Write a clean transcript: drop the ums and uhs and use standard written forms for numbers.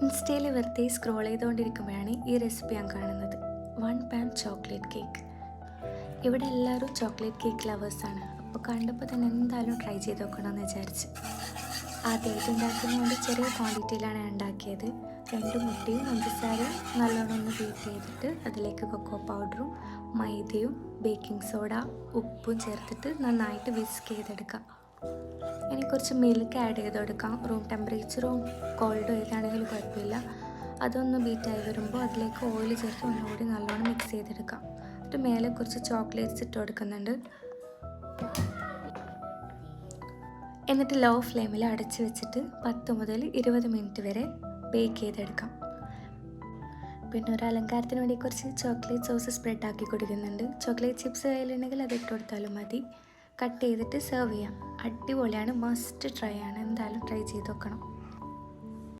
ഇൻസ്റ്റയിൽ വെറുതെ സ്ക്രോൾ ചെയ്തുകൊണ്ടിരിക്കുമ്പോഴാണ് ഈ റെസിപ്പി ഞാൻ കാണുന്നത്. 1 പാൻ ചോക്ലേറ്റ് കേക്ക്. ഇവിടെ എല്ലാവരും ചോക്ലേറ്റ് കേക്ക് ലവേഴ്സാണ്. അപ്പോൾ കണ്ടപ്പോൾ തന്നെ എന്തായാലും ട്രൈ ചെയ്ത് നോക്കണമെന്ന് വിചാരിച്ച്. ആദ്യമായിട്ട് ഉണ്ടാക്കുന്നതുകൊണ്ട് ചെറിയ ക്വാണ്ടിറ്റിയിലാണ് ഞാൻ ഉണ്ടാക്കിയത്. 2 മുട്ടയും പഞ്ചസാരയും നല്ലോണം ഒന്ന് ബീറ്റ് ചെയ്തിട്ട് അതിലേക്ക് കൊക്കോ പൗഡറും മൈദയും ബേക്കിംഗ് സോഡ ഉപ്പും ചേർത്തിട്ട് നന്നായിട്ട് വിസ്ക് ചെയ്തെടുക്കാം. ഇനി കുറച്ച് മിൽക്ക് ആഡ് ചെയ്ത് കൊടുക്കാം. റൂം ടെമ്പറേച്ചറും കോൾഡും ഏതാണെങ്കിലും കുഴപ്പമില്ല. അതൊന്ന് ബീറ്റായി വരുമ്പോൾ അതിലേക്ക് ഓയിൽ ചേർത്ത് ഒന്നുകൂടി നല്ലോണം മിക്സ് ചെയ്തെടുക്കാം. എന്നിട്ട് മേലെ കുറച്ച് ചോക്ലേറ്റ്സ് ഇട്ട് കൊടുക്കുന്നുണ്ട്. എന്നിട്ട് ലോ ഫ്ലെയിമിൽ അടച്ച് വെച്ചിട്ട് 10 മുതൽ 20 മിനിറ്റ് വരെ ബേക്ക് ചെയ്തെടുക്കാം. പിന്നെ ഒരു അലങ്കാരത്തിന് വേണ്ടി കുറച്ച് ചോക്ലേറ്റ് സോസ് സ്പ്രെഡ് ആക്കി കൊടുക്കുന്നുണ്ട്. ചോക്ലേറ്റ് ചിപ്സ് കയ്യിലുണ്ടെങ്കിൽ അത് ഇട്ട് കൊടുത്താലും മതി. കട്ട് ചെയ്തിട്ട് സെർവ് ചെയ്യാം. അടിപൊളിയാണ്, മസ്റ്റ് ട്രൈ ആണ്. എന്തായാലും ട്രൈ ചെയ്ത് നോക്കണം.